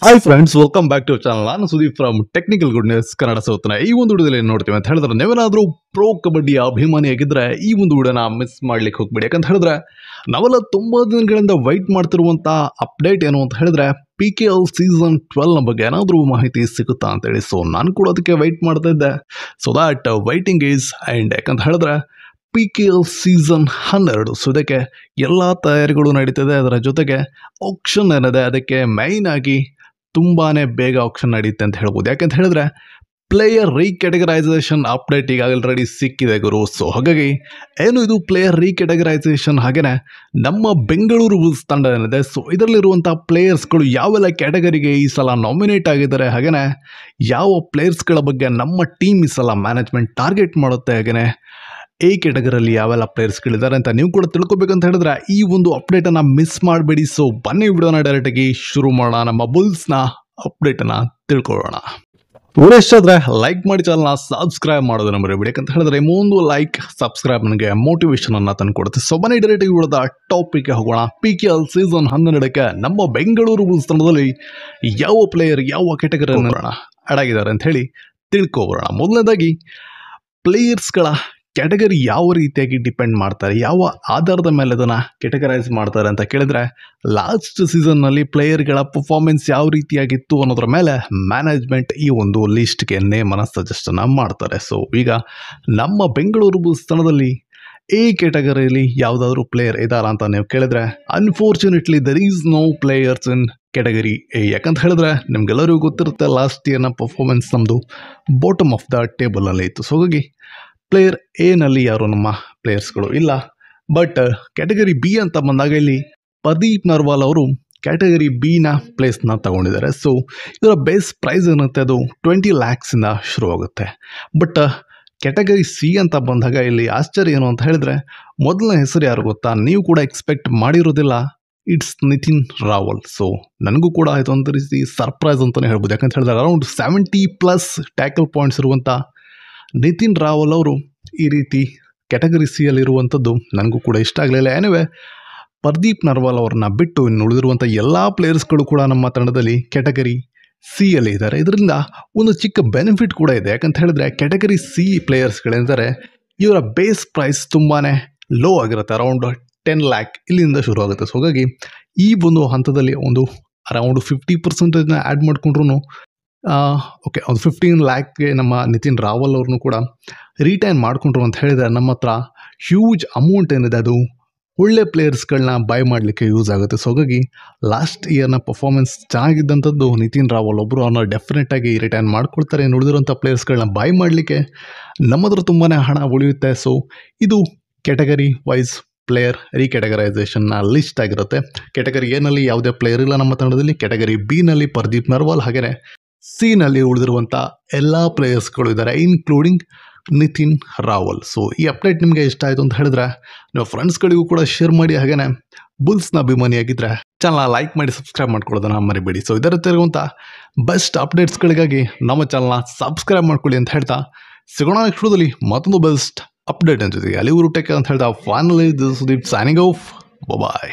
Hi friends, welcome back to channel. ನಾನು Sudeep from technical goodness Kannada ಸೌತ್ನ. ಈ ಒಂದು ವಿಡಿಯೋದಲ್ಲಿ ಏನು ನೋಡ್ತೀವಿ ಅಂತ ಹೇಳಿದ್ರೆ, ನೀವೇನಾದರೂ ಪ್ರೋ ಕಬಡ್ಡಿಯ ಅಭಿಮಾನಿಯಾಗಿದ್ದರೆ ಈ ಒಂದು ವಿಡಿಯೋನ ಮಿಸ್ ಮಾಡ್ಲಿಕ್ಕೆ ಹೋಗ್ಬೇಡಿ. ಯಾಕಂತ ಹೇಳಿದ್ರೆ ನಾವೆಲ್ಲ ತುಂಬ ದಿನಗಳಿಂದ ವೈಟ್ ಮಾಡ್ತಿರುವಂಥ ಅಪ್ಡೇಟ್ ಏನು ಅಂತ ಹೇಳಿದ್ರೆ PKL ಸೀಸನ್ 12ನ ಬಗ್ಗೆ ಏನಾದರೂ ಮಾಹಿತಿ ಸಿಗುತ್ತಾ ಅಂತೇಳಿ. ಸೊ ನಾನು ಕೂಡ ಅದಕ್ಕೆ ವೈಟ್ ಮಾಡ್ತಾ ಇದ್ದೆ. So that waiting is and ಯಾಕಂತ ಹೇಳಿದ್ರೆ PKL ಸೀಸನ್ 12, ಸೊ ಇದಕ್ಕೆ ಎಲ್ಲ ತಯಾರಿಗಳು ನಡೀತಿದೆ. ಅದರ ಜೊತೆಗೆ ಆಕ್ಷನ್ ಏನಿದೆ ಅದಕ್ಕೆ ಮೈನ್ ಆಗಿ ತುಂಬಾ ಬೇಗ ಆಕ್ಷನ್ ನಡೆಯುತ್ತೆ ಅಂತ ಹೇಳ್ಬೋದು. ಯಾಕಂತ ಹೇಳಿದ್ರೆ ಪ್ಲೇಯರ್ ರೀಕ್ಯಾಟಗರೈಸೇಷನ್ ಅಪ್ಡೇಟ್ ಈಗ ಆಲ್ರೆಡಿ ಸಿಕ್ಕಿದೆ ಗುರು. ಸೊ ಹಾಗಾಗಿ ಏನು ಇದು ಪ್ಲೇಯರ್ ರೀಕ್ಯಾಟಗರೈಸೇಷನ್, ಹಾಗೆಯೇ ನಮ್ಮ ಬೆಂಗಳೂರು ಬುಲ್ಸ್ ತಂಡ ಏನಿದೆ, ಸೊ ಇದರಲ್ಲಿರುವಂಥ ಪ್ಲೇಯರ್ಸ್ಗಳು ಯಾವೆಲ್ಲ ಕ್ಯಾಟಗರಿಗೆ ಈ ಸಲ ನಾಮಿನೇಟ್ ಆಗಿದ್ದಾರೆ, ಹಾಗೆಯೇ ಯಾವ ಪ್ಲೇಯರ್ಸ್ಗಳ ಬಗ್ಗೆ ನಮ್ಮ ಟೀಮ್ ಈ ಸಲ ಮ್ಯಾನೇಜ್ಮೆಂಟ್ ಟಾರ್ಗೆಟ್ ಮಾಡುತ್ತೆ, ಹಾಗೆಯೇ ಎ ಕ್ಯಾಟಗರಿಯಲ್ಲಿ ಯಾವೆಲ್ಲ ಪ್ಲೇಯರ್ಸ್ಗಳಿದ್ದಾರೆ ಅಂತ ನೀವು ಕೂಡ ತಿಳ್ಕೊಬೇಕಂತ ಹೇಳಿದ್ರೆ ಈ ಒಂದು ಅಪ್ಡೇಟನ್ನು ಮಿಸ್ ಮಾಡಬೇಡಿ. ಸೊ ಬನ್ನಿ ವಿಡಿಯೋನ ಡೈರೆಕ್ಟಾಗಿ ಶುರು ಮಾಡೋಣ. ನಮ್ಮ ಬುಲ್ಸ್ನ ಅಪ್ಡೇಟನ್ನು ತಿಳ್ಕೊಳ್ಳೋಣ. ವಿಡಿಯೋ ಇಷ್ಟ ಆದರೆ ಲೈಕ್ ಮಾಡಿ, ಚಾನಲ್ನ ಸಬ್ಸ್ಕ್ರೈಬ್ ಮಾಡೋದನ್ನು ಮರಿಬೇಡಿ. ಯಾಕಂತ ಹೇಳಿದ್ರೆ ಒಂದು ಲೈಕ್ ಸಬ್ಸ್ಕ್ರೈಬ್ ನನಗೆ ಮೋಟಿವೇಶನನ್ನು ತಂದುಕೊಡುತ್ತೆ. ಸೊ ಬನ್ನಿ ಡೈರೆಕ್ಟಾಗಿ ವಿಡಿಯೋದ ಟಾಪಿಕ್ಗೆ ಹೋಗೋಣ. PKL ಸೀಸನ್ 12ಕ್ಕೆ ನಮ್ಮ ಬೆಂಗಳೂರು ಬುಲ್ಸ್ ತಂಡದಲ್ಲಿ ಯಾವ ಪ್ಲೇಯರ್ ಯಾವ ಕ್ಯಾಟಗರಿಯನ್ನು ಆಡ್ ಆಗಿದ್ದಾರೆ ಅಂತ ಹೇಳಿ ತಿಳ್ಕೊಬರೋಣ. ಮೊದಲನೇದಾಗಿ ಪ್ಲೇಯರ್ಸ್ಗಳ ಕ್ಯಾಟಗರಿ ಯಾವ ರೀತಿಯಾಗಿ ಡಿಪೆಂಡ್ ಮಾಡ್ತಾರೆ, ಯಾವ ಆಧಾರದ ಮೇಲೆ ಅದನ್ನು ಕ್ಯಾಟಗರೈಸ್ ಮಾಡ್ತಾರೆ ಅಂತ ಕೇಳಿದ್ರೆ, ಲಾಸ್ಟ್ ಸೀಸನ್ನಲ್ಲಿ ಪ್ಲೇಯರ್ಗಳ ಪರ್ಫಾರ್ಮೆನ್ಸ್ ಯಾವ ರೀತಿಯಾಗಿತ್ತು ಅನ್ನೋದ್ರ ಮೇಲೆ ಮ್ಯಾನೇಜ್ಮೆಂಟ್ ಈ ಒಂದು ಲಿಸ್ಟ್ಗೆ ನೇಮನ ಸಜೆಸ್ಟನ್ನು ಮಾಡ್ತಾರೆ. ಸೊ ಈಗ ನಮ್ಮ ಬೆಂಗಳೂರು ಬುಲ್ಸ್ ತಂಡದಲ್ಲಿ ಎ ಕ್ಯಾಟಗರಿಯಲ್ಲಿ ಯಾವುದಾದ್ರೂ ಪ್ಲೇಯರ್ ಇದ್ದಾರಾ ಅಂತ ನೀವು ಕೇಳಿದ್ರೆ, unfortunately there is no players in category A. ಯಾಕಂತ ಹೇಳಿದ್ರೆ ನಿಮ್ಗೆಲ್ಲರಿಗೂ ಗೊತ್ತಿರುತ್ತೆ, ಲಾಸ್ಟ್ ಇಯರ್ನ ಪರ್ಫಾರ್ಮೆನ್ಸ್ ನಮ್ಮದು ಬಾಟಮ್ ಆಫ್ ದ ಟೇಬಲಲ್ಲಿ ಇತ್ತು. ಸೊ ಹಾಗಾಗಿ ಪ್ಲೇಯರ್ ಎನಲ್ಲಿ ಯಾರು ನಮ್ಮ ಪ್ಲೇಯರ್ಸ್ಗಳು ಇಲ್ಲ. ಬಟ್ ಕ್ಯಾಟಗರಿ ಬಿ ಅಂತ ಬಂದಾಗ ಇಲ್ಲಿ ಪ್ರದೀಪ್ ನರ್ವಾಲ್ ಅವರು ಕ್ಯಾಟಗರಿ ಬಿನ ಪ್ಲೇಸ್ನ ತಗೊಂಡಿದ್ದಾರೆ. ಸೊ ಇದರ ಬೇಸ್ ಪ್ರೈಸ್ ಏನಿರುತ್ತೆ ಅದು 20 lakhs ಶುರುವಾಗುತ್ತೆ. ಬಟ್ ಕ್ಯಾಟಗರಿ ಸಿ ಅಂತ ಬಂದಾಗ ಇಲ್ಲಿ ಆಶ್ಚರ್ಯ ಏನು ಅಂತ ಹೇಳಿದ್ರೆ, ಮೊದಲನೇ ಹೆಸರು ಯಾರು ಗೊತ್ತಾ, ನೀವು ಕೂಡ ಎಕ್ಸ್ಪೆಕ್ಟ್ ಮಾಡಿರೋದಿಲ್ಲ, ಇಟ್ಸ್ ನಿತಿನ್ ರಾವಲ್. ಸೊ ನನಗೂ ಕೂಡ ಇದೊಂದು ರೀತಿ ಸರ್ಪ್ರೈಸ್ ಅಂತಲೇ ಹೇಳ್ಬೋದು. ಯಾಕಂತ ಹೇಳಿದ್ರೆ ಅರೌಂಡ್ 70+ ಟ್ಯಾಕಲ್ ಪಾಯಿಂಟ್ಸ್ ಇರುವಂಥ ನಿತಿನ್ ರಾವಲ್ ಅವರು ಈ ರೀತಿ ಕ್ಯಾಟಗರಿ ಸಿ ಯಲ್ಲಿರುವಂಥದ್ದು ನನಗೂ ಕೂಡ ಇಷ್ಟ ಆಗಲಿಲ್ಲ. ಏನಿವೆ, ಪ್ರದೀಪ್ ನರ್ವಾಲ್ ಅವ್ರನ್ನ ಬಿಟ್ಟು ಇನ್ನು ಉಳಿದಿರುವಂಥ ಎಲ್ಲ ಪ್ಲೇಯರ್ಸ್ಗಳು ಕೂಡ ನಮ್ಮ ತಂಡದಲ್ಲಿ ಕ್ಯಾಟಗರಿ ಸಿ ಯಲ್ಲಿ ಇದ್ದಾರೆ. ಇದರಿಂದ ಒಂದು ಚಿಕ್ಕ ಬೆನಿಫಿಟ್ ಕೂಡ ಇದೆ. ಯಾಕಂತ ಹೇಳಿದ್ರೆ ಕ್ಯಾಟಗರಿ ಸಿ ಪ್ಲೇಯರ್ಸ್ಗಳೆಂದರೆ ಇವರ ಬೇಸ್ ಪ್ರೈಸ್ ತುಂಬಾ ಲೋ ಆಗಿರುತ್ತೆ, ಅರೌಂಡ್ 10 lakh ಇಲ್ಲಿಂದ ಶುರುವಾಗುತ್ತೆ. ಸೊ ಹಾಗಾಗಿ ಈ ಒಂದು ಹಂತದಲ್ಲಿ ಒಂದು ಅರೌಂಡ್ 50% ಆ್ಯಡ್ ಮಾಡಿಕೊಂಡ್ರು ಓಕೆ, ಒಂದು 15 lakhಗೆ ನಮ್ಮ ನಿತಿನ್ ರಾವಲ್ ಅವ್ರನ್ನೂ ಕೂಡ ರಿಟೈನ್ ಮಾಡಿಕೊಂಡ್ರು ಅಂತ ಹೇಳಿದರೆ ನಮ್ಮ ಹತ್ರ ಹ್ಯೂಜ್ ಅಮೌಂಟ್ ಏನಿದೆ ಅದು ಒಳ್ಳೆ ಪ್ಲೇಯರ್ಸ್ಗಳನ್ನ ಬೈ ಮಾಡಲಿಕ್ಕೆ ಯೂಸ್ ಆಗುತ್ತೆ. ಸೊ ಹಾಗಾಗಿ ಲಾಸ್ಟ್ ಇಯರ್ನ ಪರ್ಫಾರ್ಮೆನ್ಸ್ ಚೆನ್ನಾಗಿದ್ದಂಥದ್ದು ನಿತಿನ್ ರಾವಲ್ ಒಬ್ಬರು, ಅವ್ರನ್ನ ಡೆಫಿನೆಟಾಗಿ ರಿಟೈನ್ ಮಾಡ್ಕೊಳ್ತಾರೆ. ಉಳಿದಿರುವಂಥ ಪ್ಲೇಯರ್ಸ್ಗಳನ್ನ ಬೈ ಮಾಡಲಿಕ್ಕೆ ನಮ್ಮ ಹತ್ರ ತುಂಬಾ ಹಣ ಉಳಿಯುತ್ತೆ. ಸೊ ಇದು ಕ್ಯಾಟಗರಿ ವೈಸ್ ಪ್ಲೇಯರ್ ರೀಕ್ಯಾಟಗರೈಸೇಷನ್ನ ಲಿಸ್ಟ್ ಆಗಿರುತ್ತೆ. ಕ್ಯಾಟಗರಿ ಎನಲ್ಲಿ ಯಾವುದೇ ಪ್ಲೇಯರ್ ಇಲ್ಲ ನಮ್ಮ ತಂಡದಲ್ಲಿ, ಕ್ಯಾಟಗರಿ ಬಿನಲ್ಲಿ ಪ್ರದೀಪ್ ನರ್ವಾಲ್, ಹಾಗೆಯೇ ಸಿನಲ್ಲಿ ಉಳಿದಿರುವಂಥ ಎಲ್ಲ ಪ್ಲೇಯರ್ಸ್ಗಳು ಇದ್ದಾರೆ, ಇನ್ಕ್ಲೂಡಿಂಗ್ ನಿತಿನ್ ರಾವಲ್. ಸೊ ಈ ಅಪ್ಡೇಟ್ ನಿಮಗೆ ಇಷ್ಟ ಆಯಿತು ಅಂತ ಹೇಳಿದ್ರೆ ನೀವು ಫ್ರೆಂಡ್ಸ್ಗಳಿಗೂ ಕೂಡ ಶೇರ್ ಮಾಡಿ, ಹಾಗೆಯೇ ಬುಲ್ಸ್ನ ಅಭಿಮಾನಿಯಾಗಿದ್ದರೆ ಚಾನಲ್ನ ಲೈಕ್ ಮಾಡಿ ಸಬ್ಸ್ಕ್ರೈಬ್ ಮಾಡ್ಕೊಳ್ಳೋದನ್ನು ಮರಿಬೇಡಿ. ಸೊ ಇದರ ತಿರುಗುವಂಥ ಬೆಸ್ಟ್ ಅಪ್ಡೇಟ್ಸ್ಗಳಿಗಾಗಿ ನಮ್ಮ ಚಾನಲ್ನ ಸಬ್ಸ್ಕ್ರೈಬ್ ಮಾಡ್ಕೊಳ್ಳಿ ಅಂತ ಹೇಳ್ತಾ ಸಿಗೋಣ ನೆಕ್ಸ್ಟ್ ವಿಡಿಯೋದಲ್ಲಿ ಮತ್ತೊಂದು ಬೆಸ್ಟ್ ಅಪ್ಡೇಟ್ ಜೊತೆಗೆ. ಅಲ್ಲಿವರು ಟೇಕ್ ಅಂತ ಹೇಳ್ತಾ finally this Sudeep signing off. Bye.